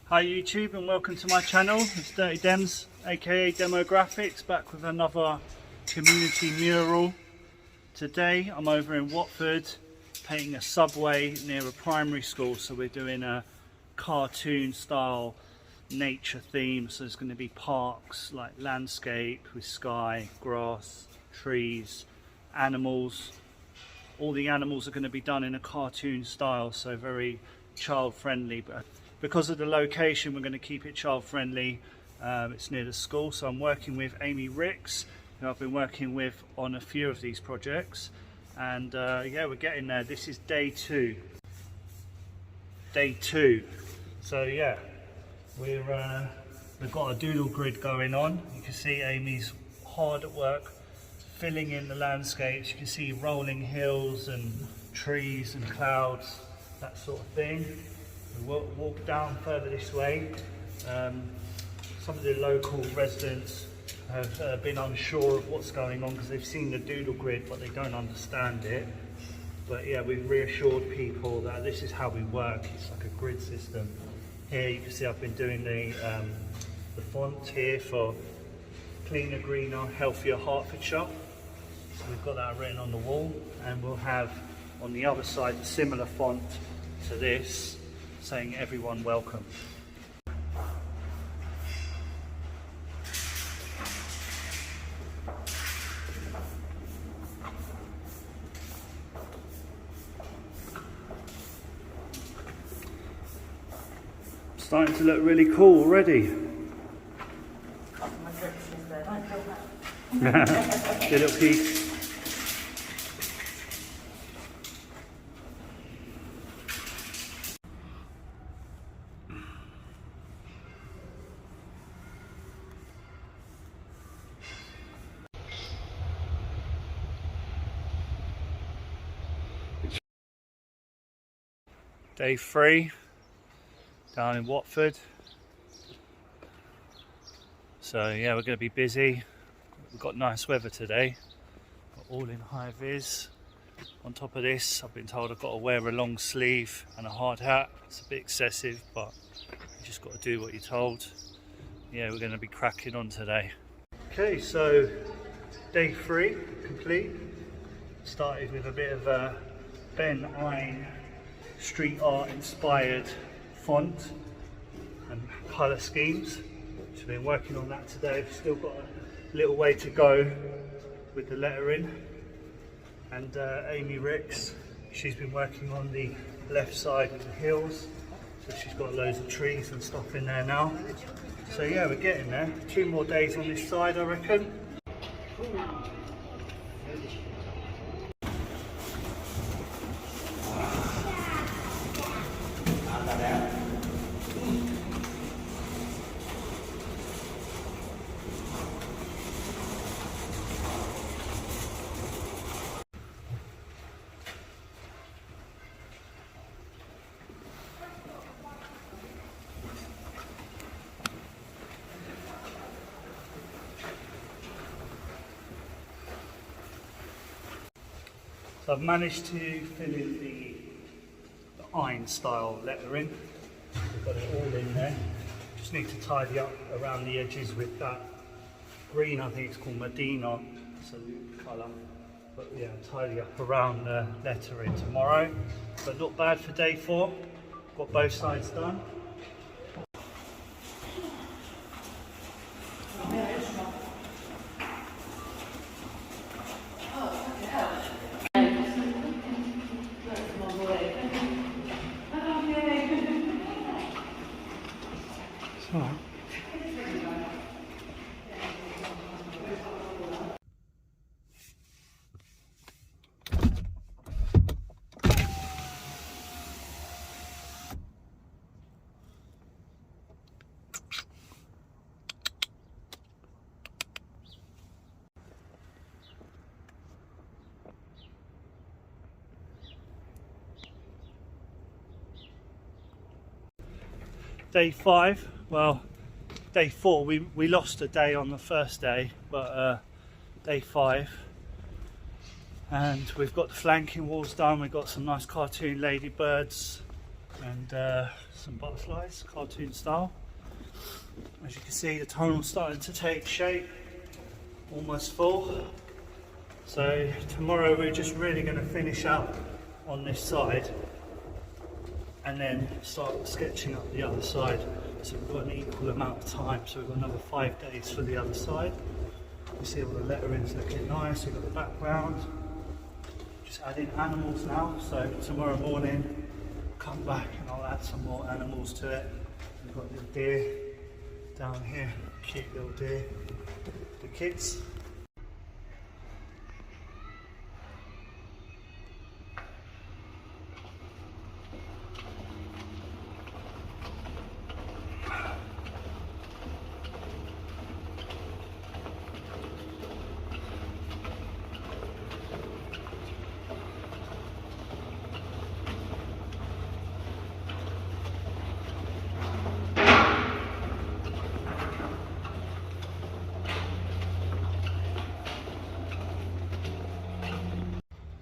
Hi YouTube and welcome to my channel. It's Dirty Dems aka Demograffix, back with another community mural. Today I'm over in Watford painting a subway near a primary school, so we're doing a cartoon style nature theme. So there's going to be parks like landscape with sky, grass, trees, animals. All the animals are going to be done in a cartoon style, so very child friendly, but because of the location we're going to keep it child friendly. It's near the school, so I'm working with AIMI, who I've been working with on a few of these projects, and yeah, we're getting there. This is day two. So yeah, we've got a doodle grid going on. You can see Amy's hard at work filling in the landscapes. You can see rolling hills and trees and clouds, that sort of thing. We'll walk down further this way. Some of the local residents have been unsure of what's going on because they've seen the doodle grid but they don't understand it. But yeah, we've reassured people that this is how we work. It's like a grid system. Here you can see I've been doing the font here for cleaner, greener, healthier Hertfordshire. So we've got that written on the wall, and we'll have on the other side a similar font to this saying everyone welcome. Starting to look really cool already. Good little piece. Day 3 down in Watford. So yeah, we're going to be busy. We've got nice weather today. Got all in high vis. On top of this, I've been told I've got to wear a long sleeve and a hard hat. It's a bit excessive, but you just got to do what you're told. Yeah, we're going to be cracking on today. Okay, so day 3 complete. Started with a bit of a Ben Ein street art inspired font and colour schemes. So we've been working on that today. We've still got a little way to go with the lettering. And Amy Ricks, she's been working on the left side with the hills, so she's got loads of trees and stuff in there now. So yeah, we're getting there. 2 more days on this side, I reckon. So I've managed to fill in the Ein style lettering. We've got it all in there. Just need to tidy up around the edges with that green, I think it's called Medina, it's a new colour. But yeah, tidy up around the lettering tomorrow. But not bad for day 4. Got both sides done. Day 5, well, day 4, we lost a day on the first day, but day 5, and we've got the flanking walls done. We've got some nice cartoon ladybirds and some butterflies, cartoon style. As you can see, the tunnel's starting to take shape, almost full. So tomorrow we're just really going to finish up on this side and then start sketching up the other side. So we've got an equal amount of time, so we've got another 5 days for the other side. You see all the lettering's looking nice, we've got the background. Just adding animals now, so tomorrow morning come back and I'll add some more animals to it. We've got the deer down here, cute little deer, the kids.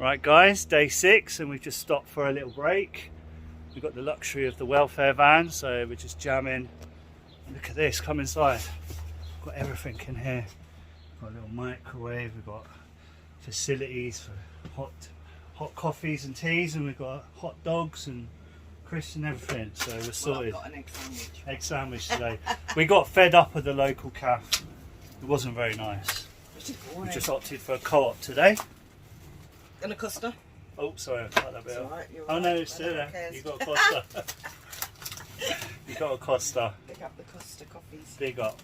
Right guys, day 6 and we've just stopped for a little break. We've got the luxury of the welfare van, so we're just jamming. Look at this, come inside. We've got everything in here. We've got a little microwave, we've got facilities for hot coffees and teas, and we've got hot dogs and crisps and everything, so we're sorted. Well, I've got an egg sandwich today. We got fed up of the local cafe. It wasn't very nice. We just opted for a co-op today. And a Costa? Oh, sorry, I cut that bit off. Right, oh no, it's still there. You got a Costa. You got a Costa. Pick up the Costa coffees. Big up.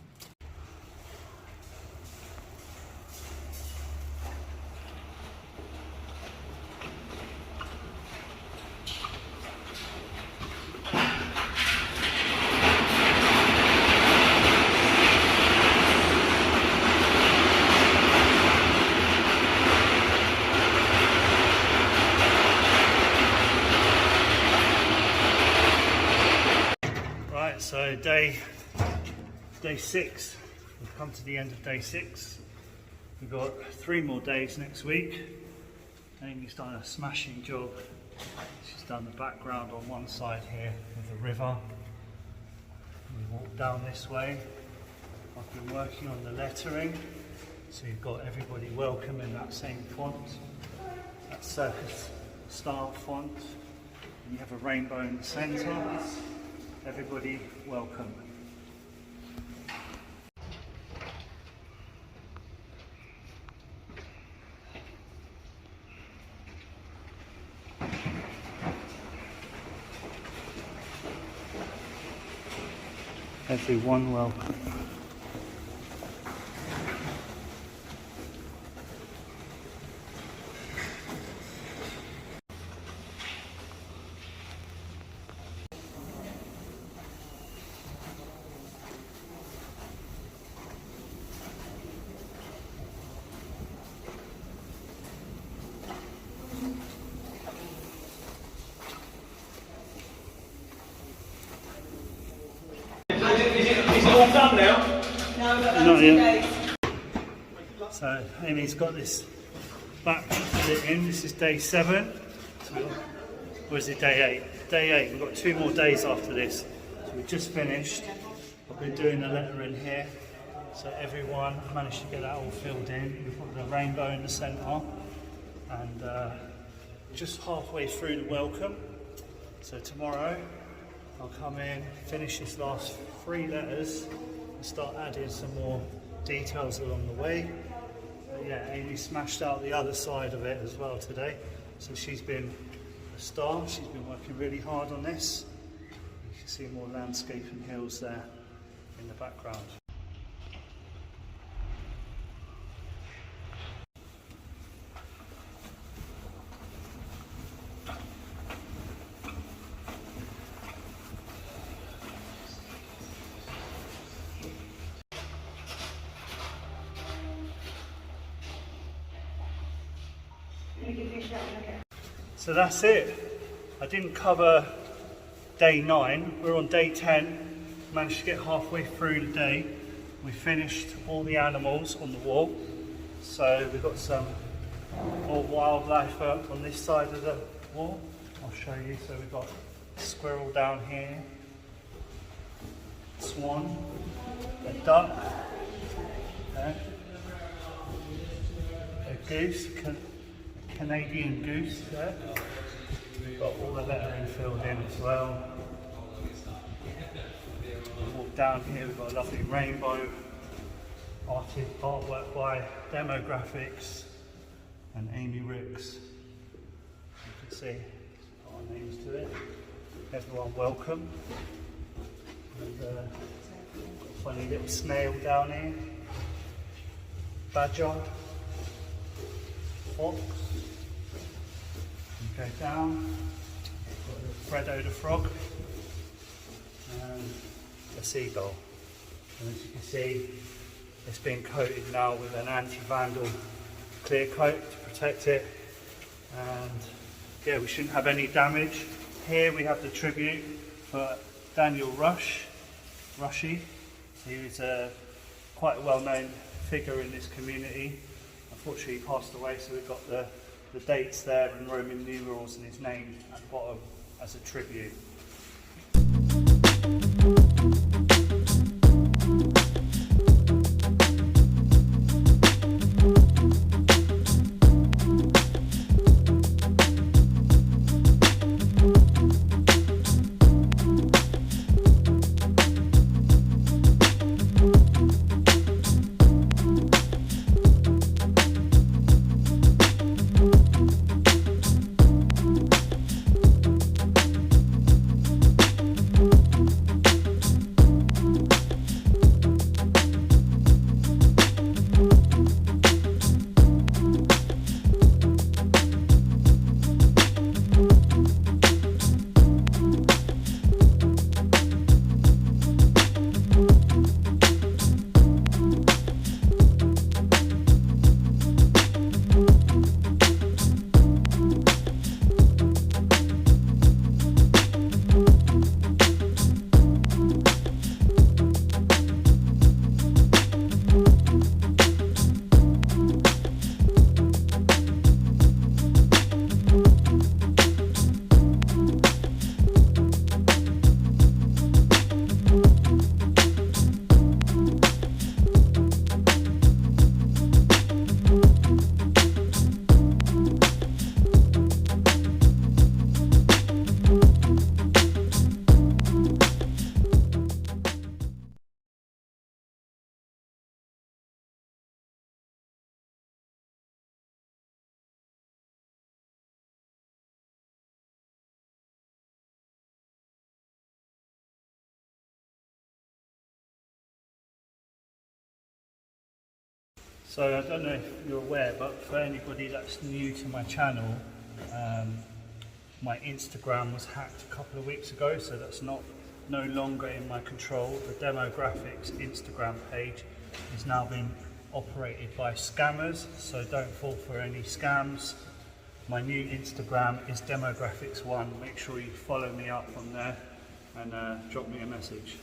So day 6, we've come to the end of day 6. We've got 3 more days next week. Amy's done a smashing job. She's done the background on one side here with the river. We walk down this way. I've been working on the lettering, so you've got everybody welcome in that same font, that circus style font. And you have a rainbow in the centre. Everybody welcome. Everyone welcome. Is it all done now? No, not yet. So Amy's got this back bit in. This is day 7. So or is it day 8? Day 8. We've got 2 more days after this. So we've just finished. I've been doing the lettering here. So everyone managed to get that all filled in. We've got the rainbow in the centre, and just halfway through the welcome. So tomorrow I'll come in, finish this last 3 letters and start adding some more details along the way. But yeah, Amy smashed out the other side of it as well today. So she's been a star, she's been working really hard on this. You can see more landscape and hills there in the background. So that's it. I didn't cover day 9. We're on day 10. Managed to get halfway through the day. We finished all the animals on the wall. So we've got some more wildlife on this side of the wall. I'll show you. So we've got squirrel down here, swan, a duck, a goose, a Canadian goose there. We've got all the lettering filled in as well. Walk down here, we've got a lovely rainbow artwork by Demograffix and AIMI. You can see our names to it. Everyone welcome. And got a funny little snail down here. Badger. Fox. And go down. Got a little Fredo the frog. And a seagull. And as you can see, it's been coated now with an anti-vandal clear coat to protect it. And yeah, we shouldn't have any damage. Here we have the tribute for Daniel RUSHY. He was quite a well-known figure in this community. Unfortunately, he passed away, so we've got the dates there and Roman numerals and his name at the bottom as a tribute. So I don't know if you're aware, but for anybody that's new to my channel, my Instagram was hacked a couple of weeks ago, so that's no longer in my control. The Demograffix Instagram page is now being operated by scammers, so don't fall for any scams. My new Instagram is Demograffix1. Make sure you follow me up on there and drop me a message.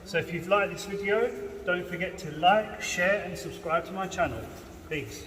So if you've liked this video, don't forget to like, share and subscribe to my channel. Peace.